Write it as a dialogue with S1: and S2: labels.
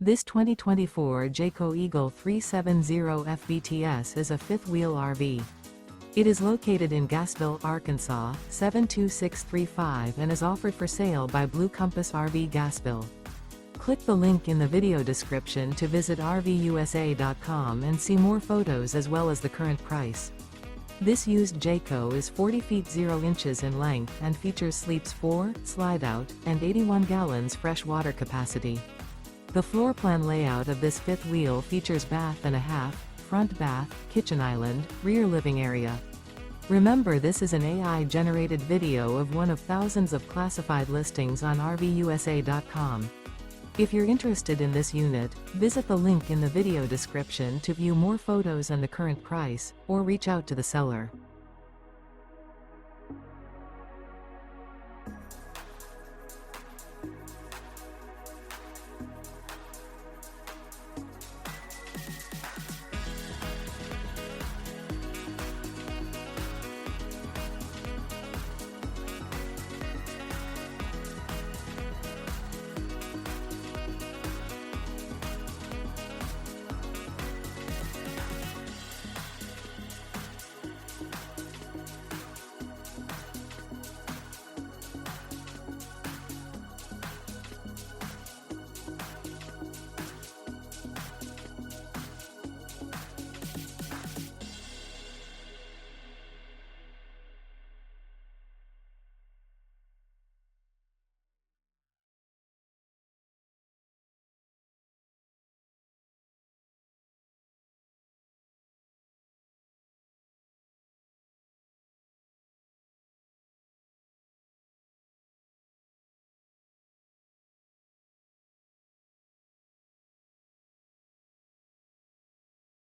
S1: This 2024 Jayco Eagle 370 FBTS is a fifth-wheel RV. It is located in Gassville, Arkansas, 72635 and is offered for sale by Blue Compass RV Gassville. Click the link in the video description to visit RVUSA.com and see more photos as well as the current price. This used Jayco is 40 feet 0 inches in length and features sleeps 4, slide-out, and 81 gallons fresh water capacity. The floor plan layout of this fifth wheel features bath and a half, front bath, kitchen island, rear living area. Remember, this is an AI-generated video of one of thousands of classified listings on RVUSA.com. If you're interested in this unit, visit the link in the video description to view more photos and the current price, or reach out to the seller.